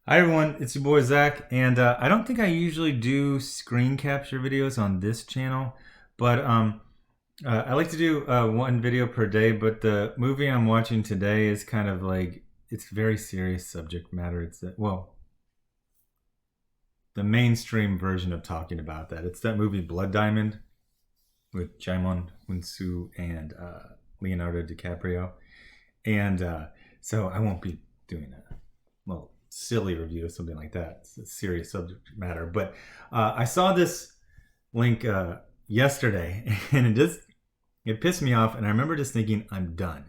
Hi everyone, it's your boy Zach, and I don't think I usually do screen capture videos on this channel, but I like to do one video per day. But the movie I'm watching today is kind of like it's very serious subject matter. It's the mainstream version of talking about that. It's that movie Blood Diamond with Jaimon Hunsu and Leonardo DiCaprio, and so I won't be doing a silly review or something like that. It's a serious subject matter. But I saw this link yesterday, and it pissed me off. And I remember just thinking, I'm done.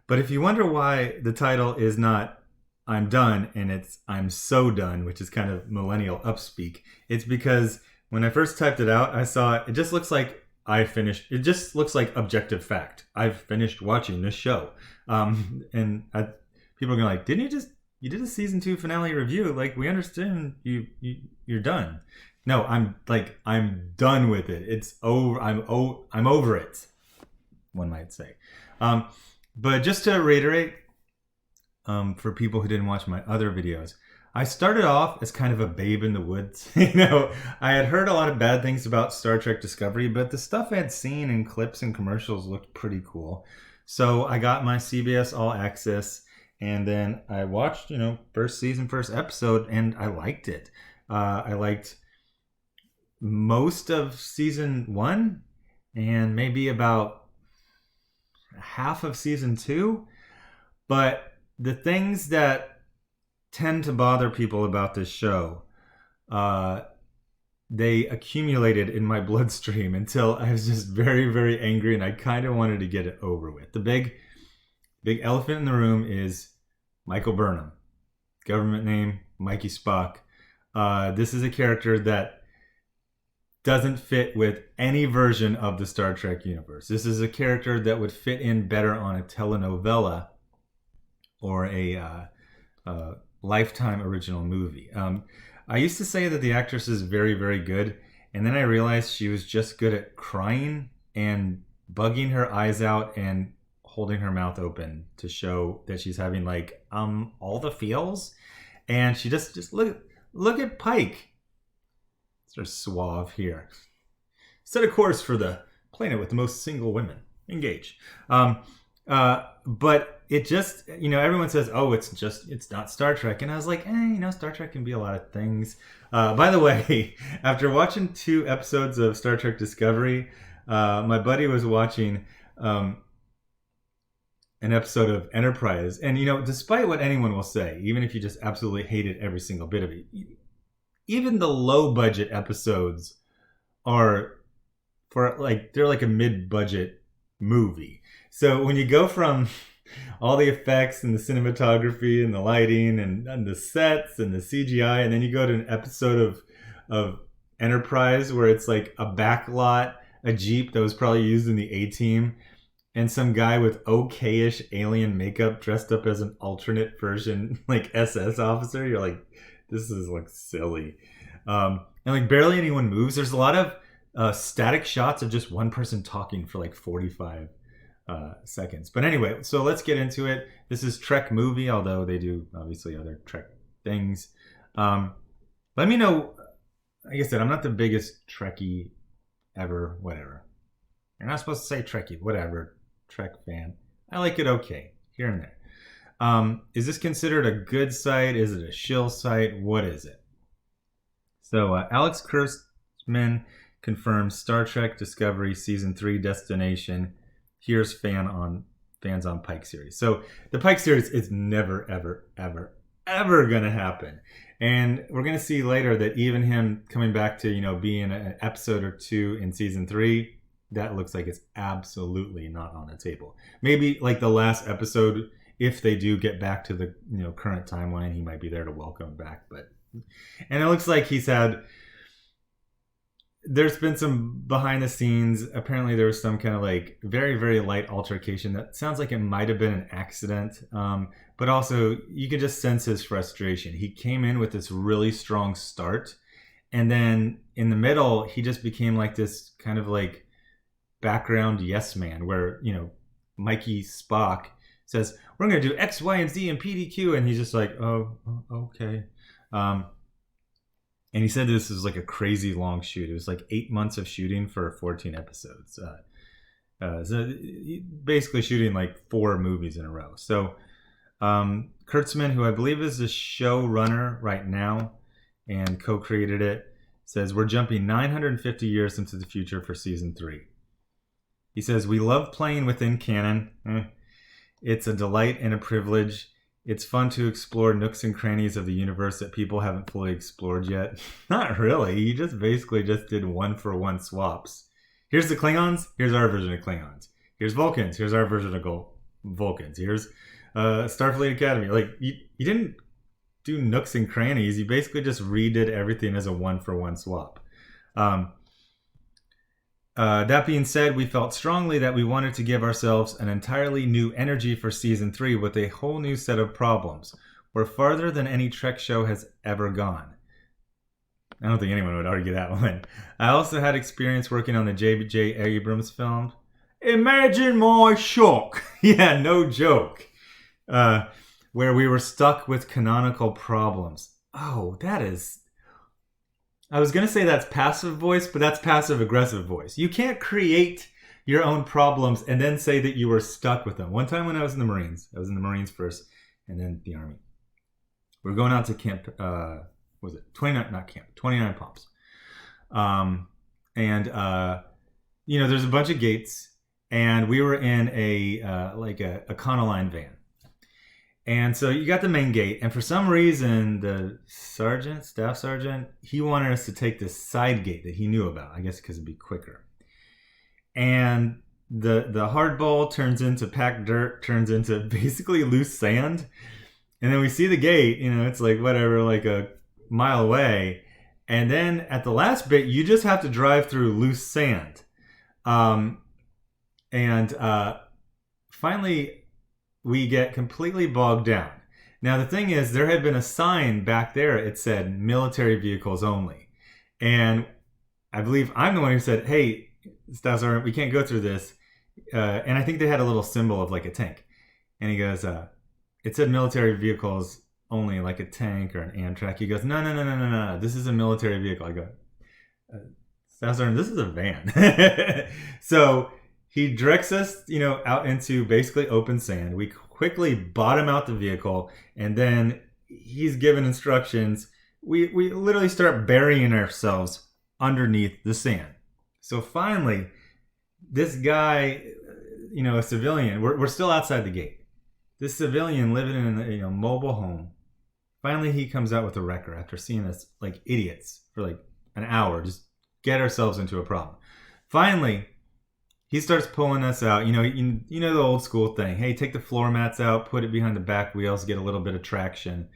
But if you wonder why the title is not I'm done and it's I'm so done, which is kind of millennial upspeak, it's because when I first typed it out, I saw it just looks like I finished. It just looks like objective fact. I've finished watching this show. People are going like, didn't you did a season 2 finale review? Like, we understand you're done. No, I'm done with it. It's over. I'm over it, one might say. But just to reiterate, for people who didn't watch my other videos, I started off as kind of a babe in the woods. I had heard a lot of bad things about Star Trek Discovery, but the stuff I had seen in clips and commercials looked pretty cool. So I got my CBS All Access, and then I watched, first season, first episode, and I liked it. I liked most of season 1 and maybe about half of season 2. But the things that tend to bother people about this show, they accumulated in my bloodstream until I was just very, very angry, and I kind of wanted to get it over with. The big elephant in the room is Michael Burnham. Government name, Mikey Spock. This is a character that doesn't fit with any version of the Star Trek universe. This is a character that would fit in better on a telenovela or a Lifetime original movie. I used to say that the actress is very, very good, and then I realized she was just good at crying and bugging her eyes out and holding her mouth open to show that she's having all the feels. And she just look at Pike. Sort of suave here. Set a course for the planet with the most single women. Engage. But it just, everyone says, oh, it's not Star Trek. And I was like, Star Trek can be a lot of things. By the way, after watching 2 episodes of Star Trek Discovery, my buddy was watching an episode of Enterprise. And, despite what anyone will say, even if you just absolutely hated every single bit of it, even the low budget episodes are they're like a mid-budget movie. So when you go from all the effects and the cinematography and the lighting and the sets and the CGI, and then you go to an episode of Enterprise where it's like a backlot, a Jeep that was probably used in the A-Team, and some guy with okayish alien makeup dressed up as an alternate version, SS officer, you're like, this is silly. And barely anyone moves. There's a lot of static shots of just one person talking for 45 seconds. But anyway, so let's get into it. This is Trek movie, although they do obviously other Trek things. Let me know. Like I said, I'm not the biggest Trekkie ever, whatever. You're not supposed to say Trekkie, whatever. Trek fan. I like it okay, here and there. Is this considered a good site? Is it a shill site? What is it? So Alex Kurtzman confirms Star Trek Discovery Season 3 destination. Here's fans on Pike series. So the Pike series is never, ever, ever, ever going to happen. And we're going to see later that even him coming back to, being an episode or 2 in Season 3, that looks like it's absolutely not on the table. Maybe the last episode, if they do get back to the current timeline, he might be there to welcome back. And it looks like there's been some behind the scenes. Apparently there was some kind of very, very light altercation that sounds like it might have been an accident. But also you can just sense his frustration. He came in with this really strong start, and then in the middle he just became this kind of background yes man where Mikey Spock says, we're going to do X, Y, and Z and PDQ. And he's just like, oh, okay. And he said this was like a crazy long shoot. It was like 8 months of shooting for 14 episodes. So basically shooting like 4 movies in a row. So Kurtzman, who I believe is the showrunner right now and co-created it, says, we're jumping 950 years into the future for season 3. He says, we love playing within canon. It's a delight and a privilege. It's fun to explore nooks and crannies of the universe that people haven't fully explored yet. Not really. He just basically just did 1-for-1 swaps. Here's the Klingons. Here's our version of Klingons. Here's Vulcans. Here's our version of Vulcans. Here's Starfleet Academy. Like, he didn't do nooks and crannies. He basically just redid everything as a 1-for-1 swap. That being said, we felt strongly that we wanted to give ourselves an entirely new energy for season 3 with a whole new set of problems. We're farther than any Trek show has ever gone. I don't think anyone would argue that one. I also had experience working on the J.J. Abrams film. Imagine my shock. Yeah, no joke. Where we were stuck with canonical problems. Oh, that is... I was going to say that's passive voice, but that's passive aggressive voice. You can't create your own problems and then say that you were stuck with them. One time when I was in the Marines, I was in the Marines first and then the Army. We were going out to camp, what was it? 29 Palms. You know, there's a bunch of gates and we were in a Econoline van. And so you got the main gate, and for some reason, the staff sergeant, he wanted us to take this side gate that he knew about, I guess because it'd be quicker. And the hardball turns into packed dirt, turns into basically loose sand. And then we see the gate, you know, it's like whatever, like a mile away. And then at the last bit, you just have to drive through loose sand. Finally, we get completely bogged down. Now, the thing is, there had been a sign back there. It said military vehicles only. And I believe I'm the one who said, hey, Staff Sergeant, we can't go through this. And I think they had a little symbol of like a tank. And he goes, it said military vehicles only, like a tank or an Amtrak. He goes, no. This is a military vehicle. I go, Staff Sergeant, this is a van. So he directs us, you know, out into basically open sand. We quickly bottom out the vehicle, and then he's given instructions. We literally start burying ourselves underneath the sand. So finally, this guy, you know, a civilian, we're still outside the gate. This civilian living in a mobile home, finally he comes out with a wrecker after seeing us like idiots for like an hour, just get ourselves into a problem. Finally, he starts pulling us out. You know the old school thing. Hey, take the floor mats out, put it behind the back wheels, get a little bit of traction,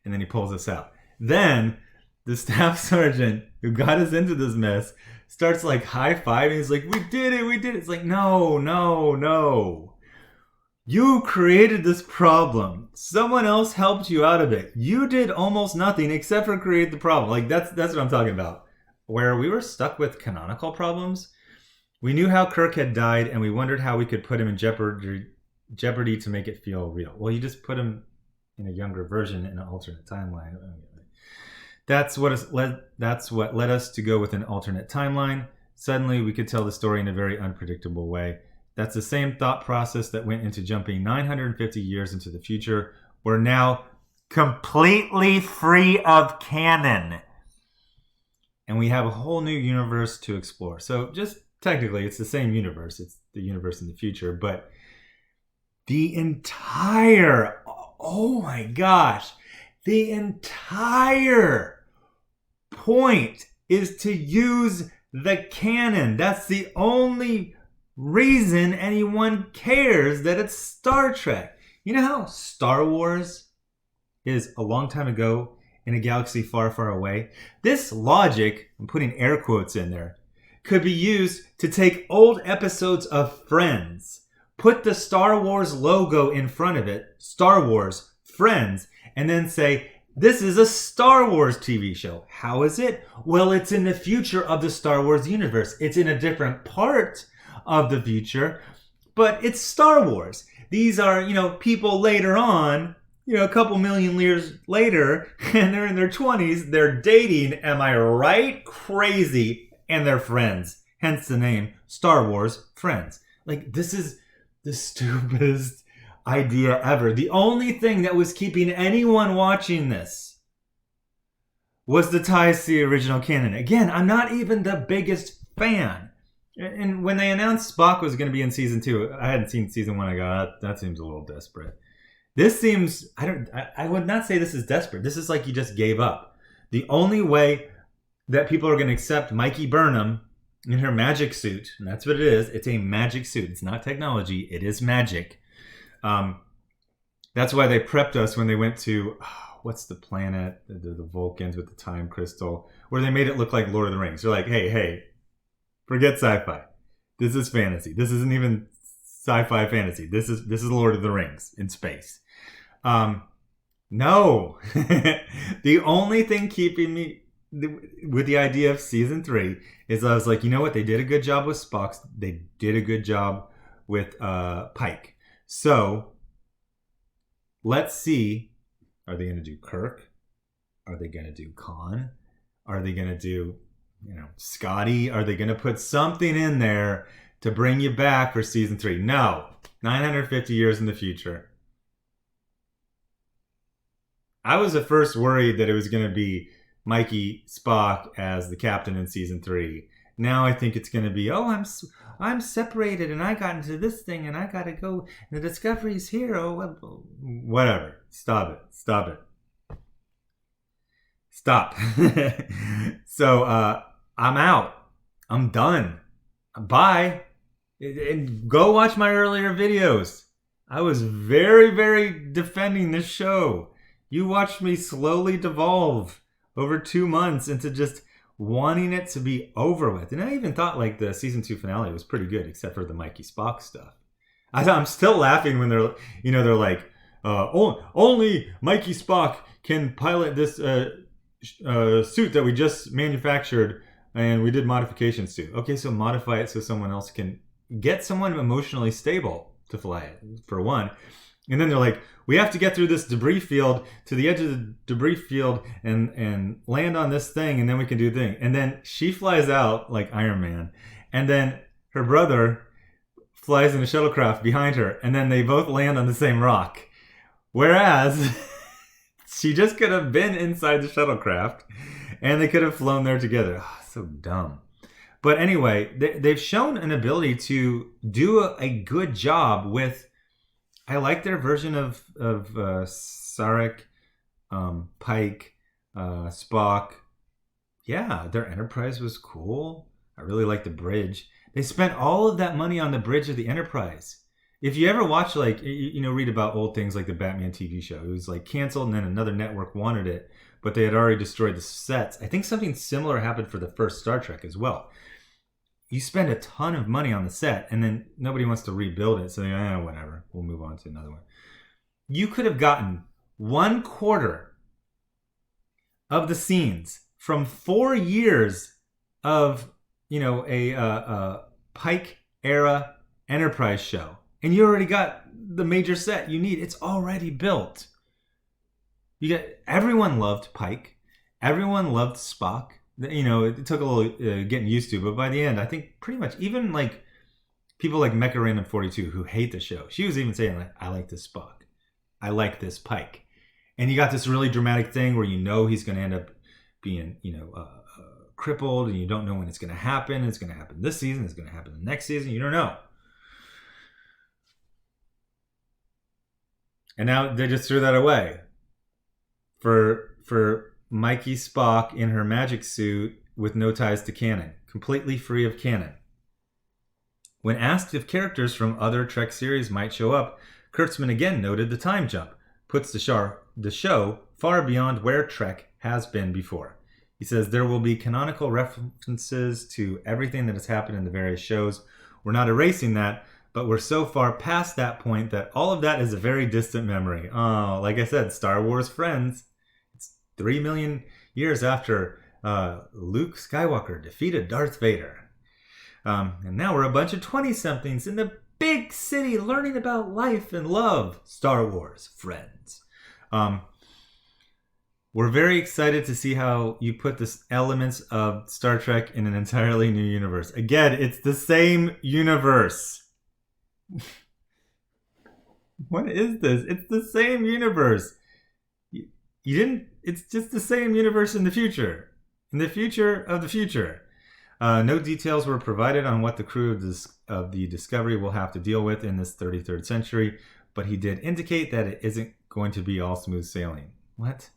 and then he pulls us out. Then the staff sergeant who got us into this mess starts like high-fiving. He's like, we did it. It's like, no. You created this problem. Someone else helped you out of it. You did almost nothing except for create the problem. Like that's what I'm talking about. Where we were stuck with canonical problems. We knew how Kirk had died, and we wondered how we could put him in jeopardy to make it feel real. Well, you just put him in a younger version in an alternate timeline. That's what led us to go with an alternate timeline. Suddenly, we could tell the story in a very unpredictable way. That's the same thought process that went into jumping 950 years into the future. We're now completely free of canon. And we have a whole new universe to explore. So just technically, it's the same universe. It's the universe in the future. But the entire, oh my gosh, the entire point is to use the canon. That's the only reason anyone cares that it's Star Trek. You know how Star Wars is a long time ago in a galaxy far, far away? This logic, I'm putting air quotes in there, could be used to take old episodes of Friends, put the Star Wars logo in front of it, Star Wars, Friends, and then say, this is a Star Wars TV show. How is it? Well, it's in the future of the Star Wars universe. It's in a different part of the future, but it's Star Wars. These are, people later on, a couple million years later, and they're in their 20s, they're dating, am I right? Crazy. And they're friends. Hence the name Star Wars Friends. Like, this is the stupidest idea ever. The only thing that was keeping anyone watching this was the ties to the original canon. Again, I'm not even the biggest fan. And when they announced Spock was going to be in season 2, I hadn't seen season 1. I go, that seems a little desperate. This seems, I would not say this is desperate. This is like you just gave up. The only way that people are going to accept Mikey Burnham in her magic suit, and that's what it is. It's a magic suit. It's not technology. It is magic. That's why they prepped us when they went to, what's the planet? The Vulcans with the time crystal, where they made it look like Lord of the Rings. They're like, hey, forget sci-fi. This is fantasy. This isn't even sci-fi fantasy. This is Lord of the Rings in space. No. The only thing keeping me with the idea of season 3 is I was like, you know what? They did a good job with Spock. They did a good job with Pike. So let's see. Are they going to do Kirk? Are they going to do Khan? Are they going to do, Scotty? Are they going to put something in there to bring you back for season 3? No. 950 years in the future. I was at first worried that it was going to be Mikey Spock as the captain in season 3. Now I think it's going to be, I'm separated and I got into this thing and I got to go. And the Discovery's here. Whatever. Stop it. Stop. So I'm out. I'm done. Bye. And go watch my earlier videos. I was very, very defending this show. You watched me slowly devolve over 2 months into just wanting it to be over with. And I even thought like the season 2 finale was pretty good, except for the Mikey Spock stuff. I'm still laughing when they're like, only Mikey Spock can pilot this suit that we just manufactured and we did modifications to. Okay, so modify it so someone else can get someone emotionally stable to fly it, for one. And then they're like, we have to get through this debris field to the edge of the debris field and land on this thing, and then we can do the thing. And then she flies out like Iron Man. And then her brother flies in a shuttlecraft behind her, and then they both land on the same rock. Whereas she just could have been inside the shuttlecraft, and they could have flown there together. So dumb. But anyway, they've shown an ability to do a good job with... I like their version of Sarek, Pike, Spock. Yeah, their Enterprise was cool. I really like the bridge. They spent all of that money on the bridge of the Enterprise. If you ever watch, like, read about old things like the Batman TV show, it was like canceled and then another network wanted it, but they had already destroyed the sets. I think something similar happened for the first Star Trek as well. You spend a ton of money on the set, and then nobody wants to rebuild it. So they're like, whatever. We'll move on to another one. You could have gotten 1/4 of the scenes from 4 years of, a Pike era Enterprise show, and you already got the major set you need. It's already built. Everyone loved Pike. Everyone loved Spock. It took a little getting used to, but by the end, I think pretty much even like people like Mecha Random 42 who hate the show, she was even saying like, I like this Spock, I like this Pike, and you got this really dramatic thing where he's going to end up being crippled, and you don't know when it's going to happen. It's going to happen this season. It's going to happen the next season. You don't know. And now they just threw that away for Mikey Spock in her magic suit with no ties to canon, completely free of canon. When asked if characters from other Trek series might show up, Kurtzman again noted the time jump puts the show far beyond where Trek has been before. He says there will be canonical references to everything that has happened in the various shows. We're not erasing that, but we're so far past that point that all of that is a very distant memory. Oh, like I said, Star Wars Friends. 3 million years after Luke Skywalker defeated Darth Vader. And now we're a bunch of 20-somethings in the big city learning about life and love. Star Wars, friends. We're very excited to see how you put the elements of Star Trek in an entirely new universe. Again, it's the same universe. What is this? It's the same universe. You didn't. It's just the same universe in the future. In the future of the future. No details were provided on what the crew of the Discovery will have to deal with in this 33rd century, but he did indicate that it isn't going to be all smooth sailing. What?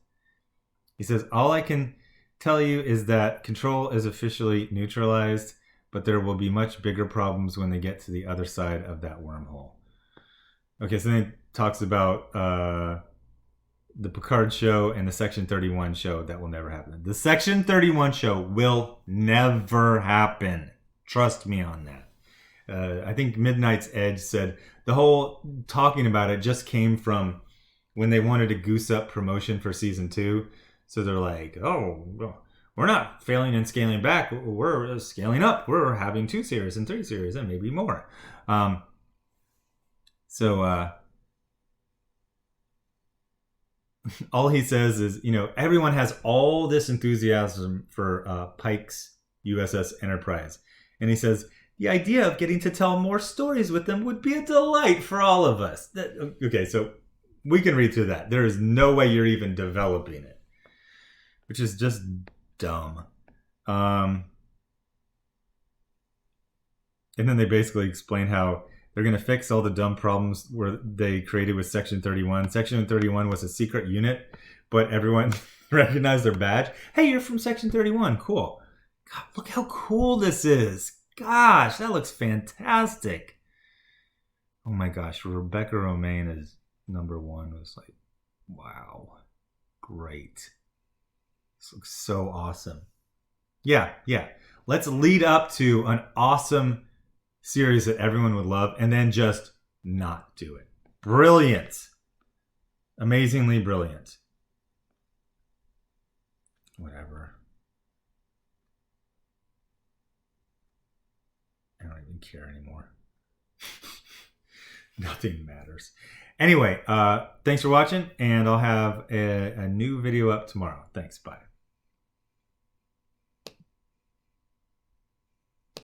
He says, all I can tell you is that control is officially neutralized, but there will be much bigger problems when they get to the other side of that wormhole. Okay, so then he talks about the Picard show and the Section 31 show. That will never happen. The Section 31 show will never happen. Trust me on that. I think Midnight's Edge said the whole talking about it just came from when they wanted to goose up promotion for season 2. So they're like, oh, we're not failing and scaling back. We're scaling up. We're having 2 series and 3 series and maybe more. All he says is, everyone has all this enthusiasm for Pike's USS Enterprise. And he says, the idea of getting to tell more stories with them would be a delight for all of us. Okay, so we can read through that. There is no way you're even developing it, which is just dumb. And then they basically explain how they're going to fix all the dumb problems where they created with Section 31. Section 31 was a secret unit, but everyone recognized their badge. Hey, you're from Section 31. Cool. God, look how cool this is. Gosh, that looks fantastic. Oh my gosh, Rebecca Romaine is number 1. It was like, wow. Great. This looks so awesome. Yeah. Let's lead up to an awesome series that everyone would love and then just not do it. Brilliant. Amazingly brilliant. Whatever. I don't even care anymore. Nothing matters. Anyway, thanks for watching, and I'll have a new video up tomorrow. Thanks. Bye.